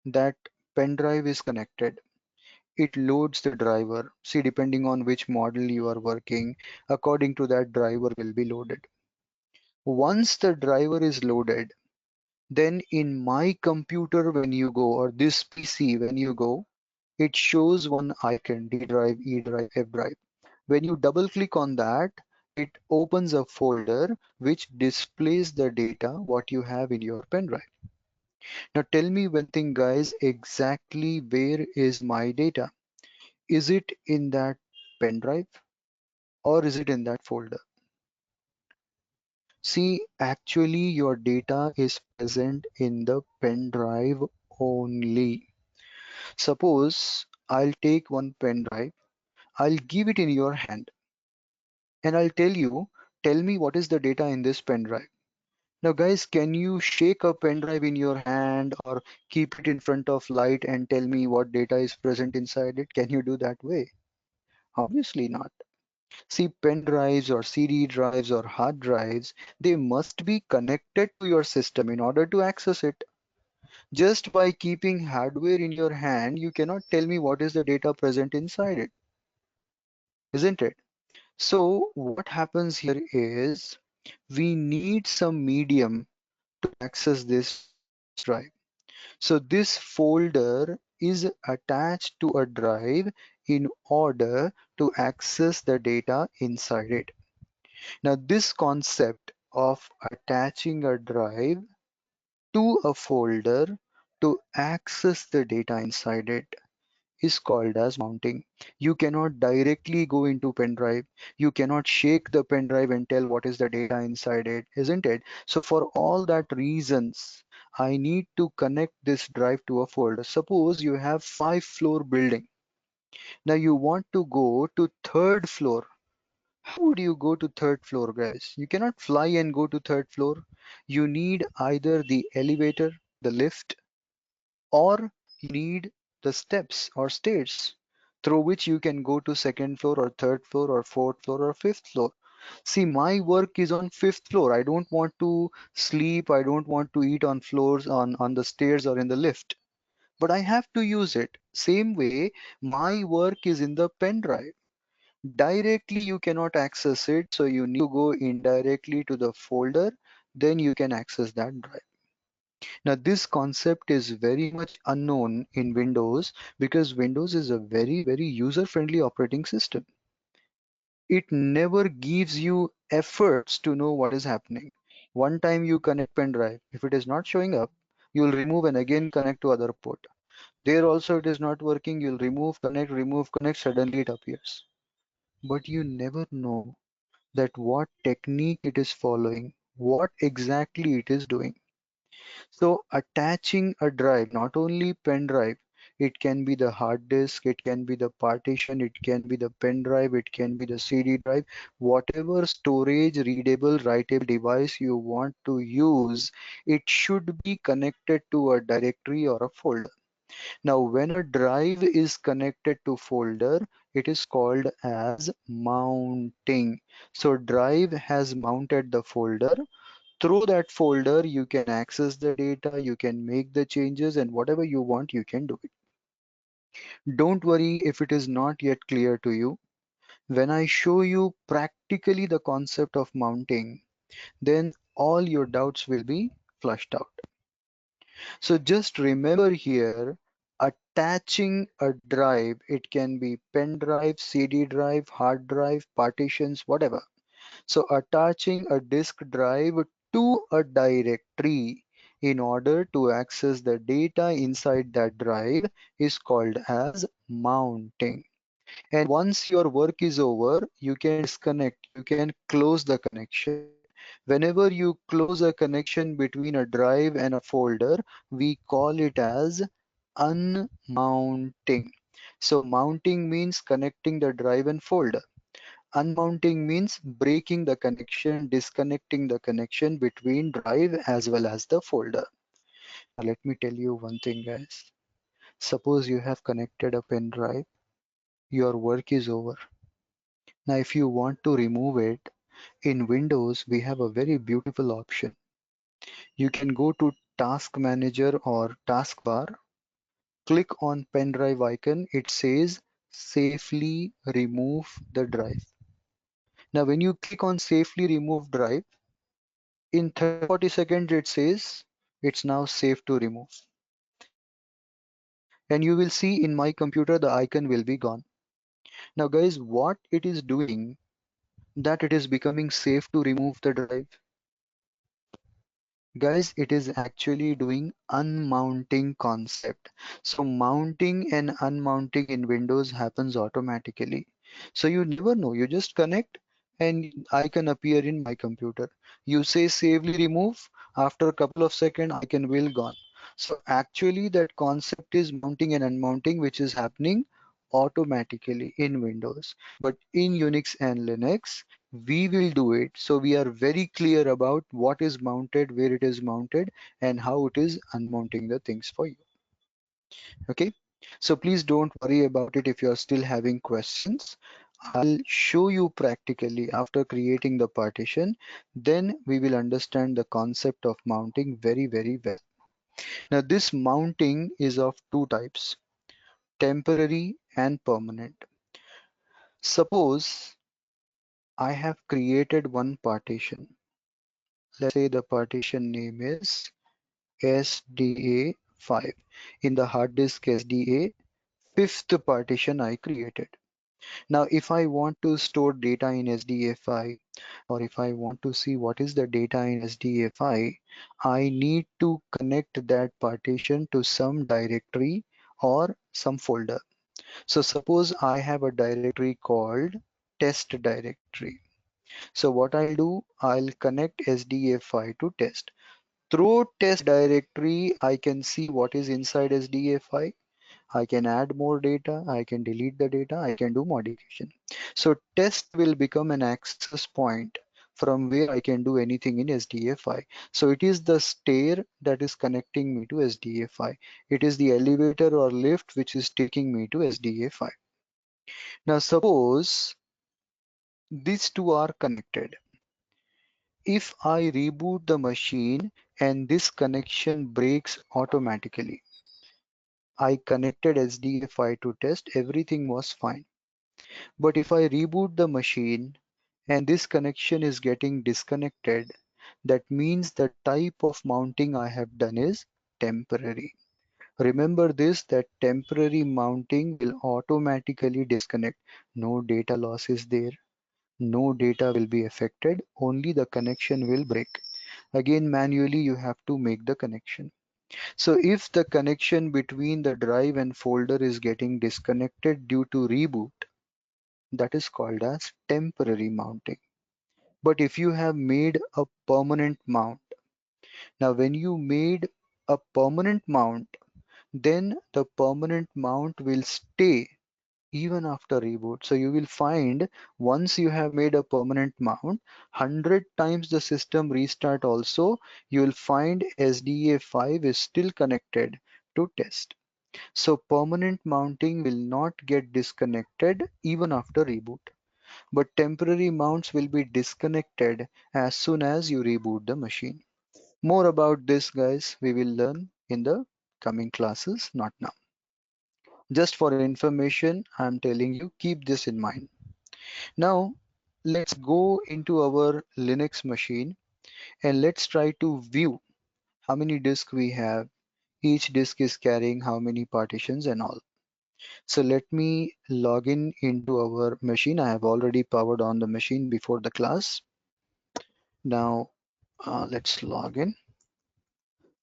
that pen drive is connected. It loads the driver. See, depending on which model you are working, according to that driver will be loaded. Once the driver is loaded, then in my computer when you go, or this PC when you go, it shows one icon, D drive, E drive, F drive. When you double click on that, it opens a folder which displays the data what you have in your pen drive. Now tell me one thing guys, exactly where is my data? Is it in that pen drive or is it in that folder? See, actually your data is present in the pen drive only. Suppose I'll take one pen drive, I'll give it in your hand and I'll tell you, tell me what is the data in this pen drive. Now guys, can you shake a pen drive in your hand or keep it in front of light and tell me what data is present inside it? Can you do that way? Obviously not. See, pen drives or CD drives or hard drives, they must be connected to your system in order to access it. Just by keeping hardware in your hand, you cannot tell me what is the data present inside it, isn't it? So what happens here is we need some medium to access this drive. So this folder is attached to a drive in order to access the data inside it. Now, this concept of attaching a drive to a folder to access the data inside it is called as mounting. You cannot directly go into pen drive. You cannot shake the pen drive and tell what is the data inside it, isn't it? So for all that reasons, I need to connect this drive to a folder. Suppose you have 5-floor building. Now you want to go to third floor. How would you go to third floor, guys? You cannot fly and go to third floor. You need either the elevator, the lift, or you need the steps or stairs through which you can go to second floor or third floor or fourth floor or fifth floor. See, my work is on fifth floor. I don't want to sleep. I don't want to eat on floors on the stairs or in the lift. But I have to use it. Same way, my work is in the pen drive. Directly you cannot access it, so you need to go indirectly to the folder, then you can access that drive. Now, this concept is very much unknown in Windows because Windows is a very user-friendly operating system. It never gives you efforts to know what is happening. One time you connect pen drive, if it is not showing up, you'll remove and again connect to other port. There also it is not working, you'll remove, connect, suddenly it appears. But you never know that what technique it is following, what exactly it is doing. So attaching a drive, not only pen drive, it can be the hard disk, it can be the partition, it can be the pen drive, it can be the CD drive, whatever storage, readable, writable device you want to use, it should be connected to a directory or a folder. Now, when a drive is connected to folder, it is called as mounting. So drive has mounted the folder. Through that folder, you can access the data, you can make the changes, and whatever you want, you can do it. Don't worry if it is not yet clear to you. When I show you practically the concept of mounting, then all your doubts will be flushed out. So just remember here, attaching a drive, it can be pen drive, CD drive, hard drive, partitions, whatever. So attaching a disk drive to a directory in order to access the data inside that drive is called as mounting. And once your work is over, you can disconnect, you can close the connection. Whenever you close a connection between a drive and a folder, we call it as unmounting. So mounting means connecting the drive and folder. Unmounting means breaking the connection, disconnecting the connection between drive as well as the folder. Now let me tell you one thing, guys. Suppose you have connected a pen drive, your work is over. Now, if you want to remove it, in Windows, we have a very beautiful option. You can go to Task Manager or Taskbar click on pen drive icon, it says safely remove the drive. Now, when you click on safely remove drive, in 30 40 seconds, it says it's now safe to remove. And you will see in my computer, the icon will be gone. Now, guys, what it is doing that it is becoming safe to remove the drive? Guys, it is actually doing unmounting concept. So mounting and unmounting in Windows happens automatically. So you never know. You just connect and icon appear in my computer. You say safely remove. After a couple of seconds, icon will gone. So actually that concept is mounting and unmounting, which is happening automatically in Windows. But in Unix and Linux, we will do it. So we are very clear about what is mounted, where it is mounted, and how it is unmounting the things for you. Okay. So please don't worry about it if you are still having questions. I'll show you practically after creating the partition. Then we will understand the concept of mounting very, very well. Now, this mounting is of two types, temporary and permanent. Suppose I have created one partition. Let's say the partition name is SDA5. In the hard disk SDA, fifth partition I created. Now, if I want to store data in SDA5, or if I want to see what is the data in SDA5, I need to connect that partition to some directory or some folder. So suppose I have a directory called test directory. So what I'll do, I'll connect SDA5 to test. Through test directory, I can see what is inside SDA5. I can add more data, I can delete the data, I can do modification. So test will become an access point from where I can do anything in SDA5. So it is the stair that is connecting me to SDA5. It is the elevator or lift which is taking me to SDA5. Now suppose these two are connected. If I reboot the machine and this connection breaks automatically, I connected SDA5 to test, everything was fine. But if I reboot the machine and this connection is getting disconnected, that means the type of mounting I have done is temporary. Remember this, that temporary mounting will automatically disconnect. No data loss is there. No data will be affected. Only the connection will break. Again, manually you have to make the connection. So if the connection between the drive and folder is getting disconnected due to reboot, that is called as temporary mounting. But if you have made a permanent mount, now when you made a permanent mount, then the permanent mount will stay even after reboot. So you will find once you have made a permanent mount, 100 times the system restart also, you will find SDA5 is still connected to test. So permanent mounting will not get disconnected even after reboot. But temporary mounts will be disconnected as soon as you reboot the machine. More about this, guys, we will learn in the coming classes, not now. Just for information, I'm telling you, keep this in mind. Now, let's go into our Linux machine and let's try to view how many disks we have. Each disk is carrying how many partitions and all. So let me log in into our machine. I have already powered on the machine before the class. Now, let's log in.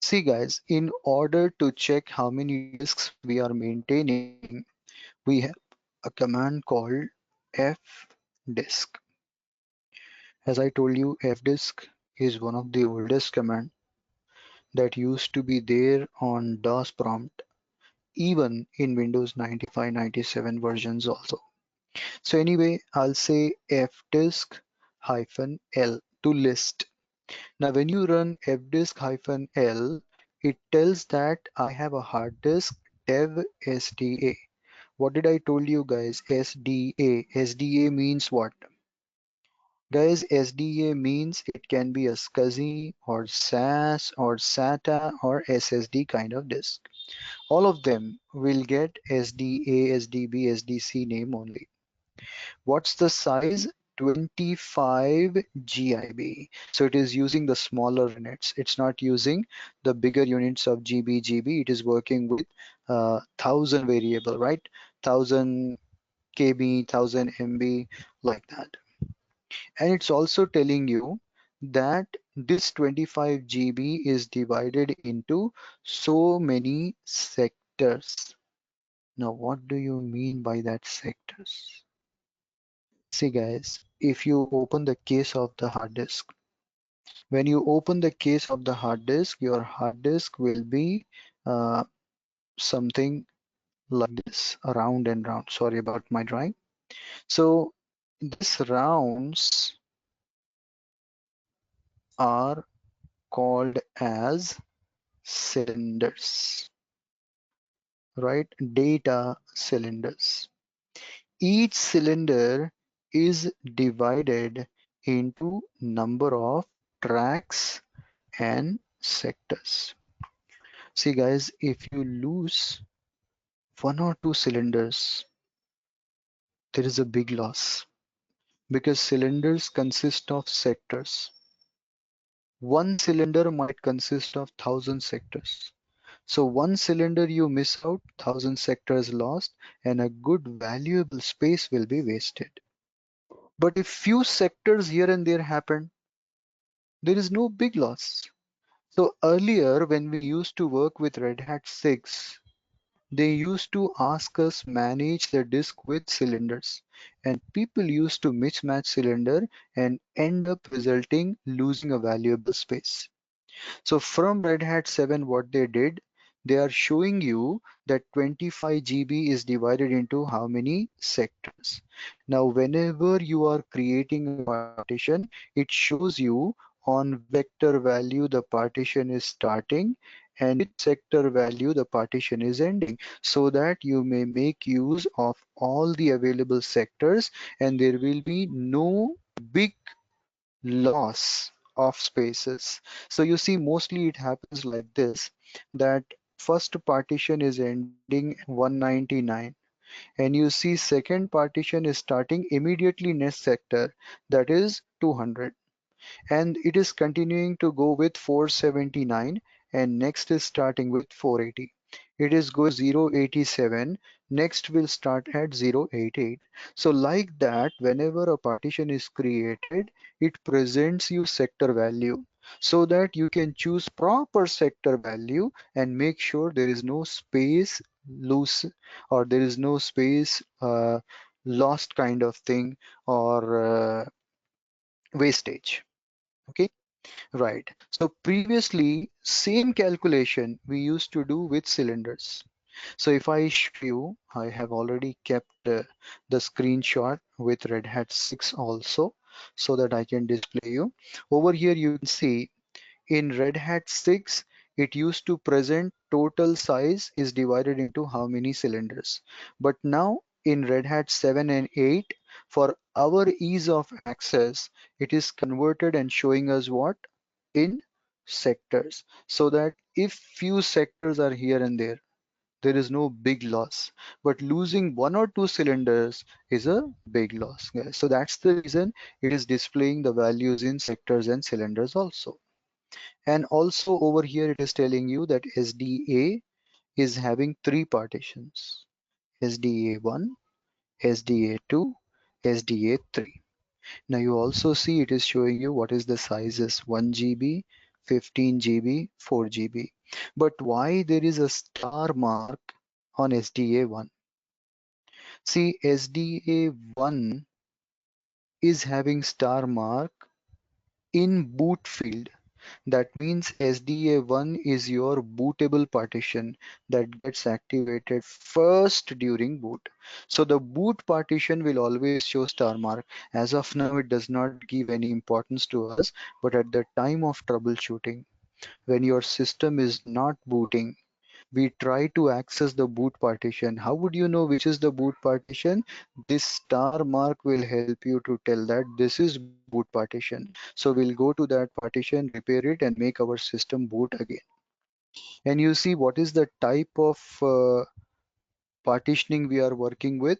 See guys, in order to check how many disks we are maintaining, we have a command called fdisk. As I told you, fdisk is one of the oldest command that used to be there on DOS prompt, even in Windows 95, 97 versions also. So anyway, I'll say fdisk -l to list. Now when you run fdisk-l, it tells that I have a hard disk dev SDA. What did I told you guys? SDA. SDA means what? Guys, SDA means it can be a SCSI or SAS or SATA or SSD kind of disk. All of them will get SDA, SDB, SDC name only. What's the size? 25 GIB. So it is using the smaller units. It's not using the bigger units of GB, GB. It is working with 1000 variable, right? 1000 KB, 1000 MB, like that. And it's also telling you that this 25 GB is divided into so many sectors. Now, what do you mean by that sectors? See, guys, if you open the case of the hard disk, when you open the case of the hard disk, your hard disk will be uh, something like this, round and round. Sorry about my drawing. So, these rounds are called as cylinders, right? Data cylinders. Each cylinder is divided into number of tracks and sectors. See guys, if you lose one or two cylinders, there is a big loss because cylinders consist of sectors. One cylinder might consist of 1000 sectors. So one cylinder you miss out, 1000 sectors lost, and a good valuable space will be wasted. But if few sectors here and there happen, there is no big loss. So earlier when we used to work with Red Hat 6, they used to ask us manage the disk with cylinders, and people used to mismatch cylinder and end up resulting losing a valuable space. So from Red Hat 7, what they did, they are showing you that 25 GB is divided into how many sectors. Now, whenever you are creating a partition, it shows you on which sector value the partition is starting and which sector value the partition is ending, so that you may make use of all the available sectors and there will be no big loss of spaces. So you see, mostly it happens like this, that first partition is ending 199 and you see second partition is starting immediately next sector, that is 200, and it is continuing to go with 479 and next is starting with 480. It is going 087, next will start at 088. So like that, whenever a partition is created, it presents you sector value so that you can choose proper sector value and make sure there is no space loose or there is no space lost kind of thing or wastage. Okay. Right. So previously, same calculation we used to do with cylinders. So if I show you, I have already kept the screenshot with Red Hat 6 also, so that I can display you. Over here, you can see in Red Hat 6, it used to present total size is divided into how many cylinders. But now in Red Hat 7 and 8, for our ease of access, it is converted and showing us what? In sectors. So that if few sectors are here and there is no big loss. But losing one or two cylinders is a big loss, guys. So that's the reason it is displaying the values in sectors and cylinders also. And also over here it is telling you that SDA is having three partitions: SDA1, SDA2, SDA3. Now you also see it is showing you what is the sizes: 1 GB, 15 GB, 4 GB. But why there is a star mark on SDA1? See, SDA1 is having star mark in boot field. That means SDA1 is your bootable partition that gets activated first during boot. So the boot partition will always show star mark. As of now, it does not give any importance to us, but at the time of troubleshooting, when your system is not booting, we try to access the boot partition. How would you know which is the boot partition? This star mark will help you to tell that this is boot partition. So we'll go to that partition, repair it, and make our system boot again. And you see what is the type of partitioning we are working with?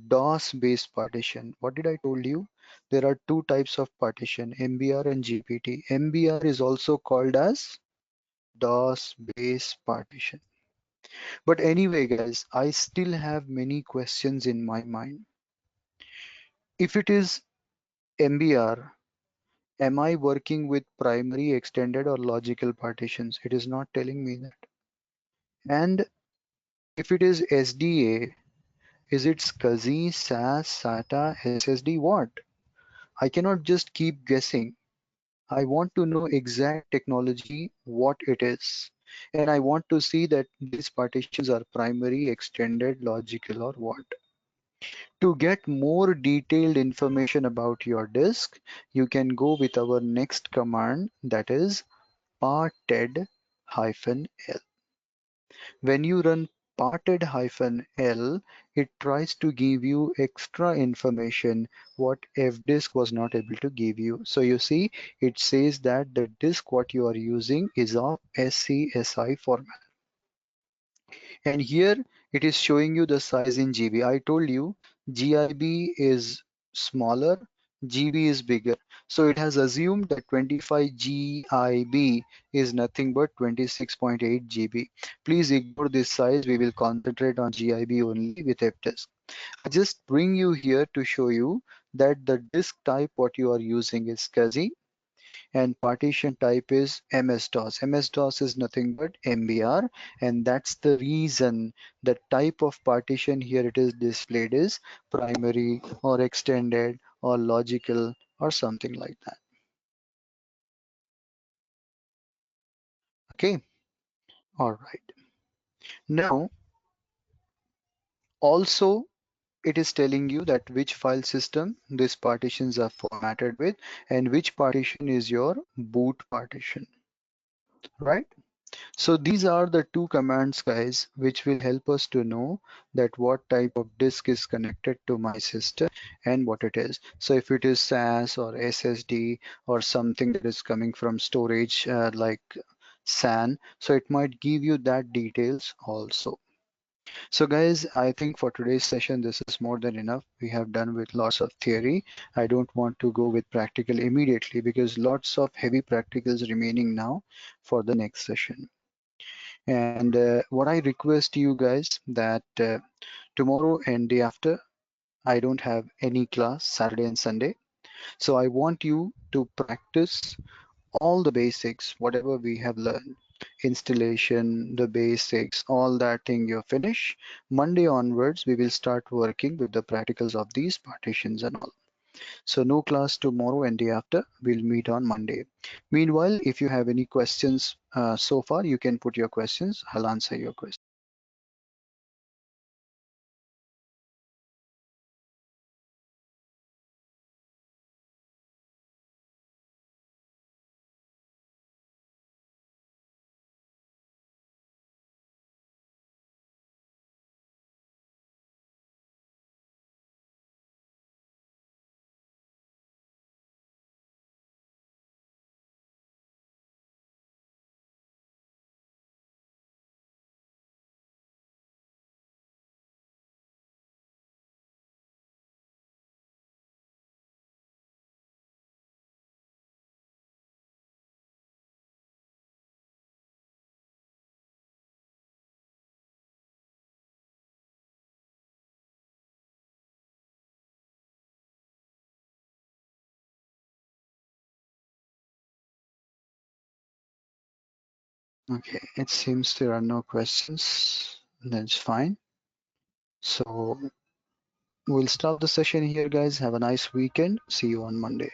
DOS based partition. What did I told you? There are two types of partition, MBR and GPT. MBR is also called as DOS based partition. But anyway, guys, I still have many questions in my mind. If it is MBR, am I working with primary, extended, or logical partitions? It is not telling me that. And if it is SDA, is it SCSI, SAS, SATA, SSD? What? I cannot just keep guessing. I want to know exact technology, what it is. And I want to see that these partitions are primary, extended, logical, or what. To get more detailed information about your disk, you can go with our next command, that is parted-l. When you run parted-l, it tries to give you extra information what fdisk was not able to give you. So you see, it says that the disk what you are using is of SCSI format. And here it is showing you the size in GB. I told you GIB is smaller, GB is bigger. So it has assumed that 25 GIB is nothing but 26.8 GB. Please ignore this size. We will concentrate on GIB only with fdisk. I just bring you here to show you that the disk type what you are using is SCSI and partition type is MS-DOS. MS-DOS is nothing but MBR, and that's the reason the type of partition here it is displayed is primary or extended or logical or something like that. Okay, all right. Now, also it is telling you that which file system these partitions are formatted with and which partition is your boot partition, right? So these are the two commands, guys, which will help us to know that what type of disk is connected to my system and what it is. So if it is SAS or SSD or something that is coming from storage like SAN, so it might give you that details also. So guys, I think for today's session, this is more than enough. We have done with lots of theory. I don't want to go with practical immediately because lots of heavy practicals remaining now for the next session. And what I request you guys that tomorrow and day after, I don't have any class Saturday and Sunday. So I want you to practice all the basics, whatever we have learned, installation, the basics, all that thing you finish. Monday onwards, we will start working with the practicals of these partitions and all. So no class tomorrow and day after. We'll meet on Monday. Meanwhile, if you have any questions so far, you can put your questions. I'll answer your questions. Okay, it seems there are no questions. That's fine. So we'll stop the session here, guys. Have a nice weekend. See you on Monday.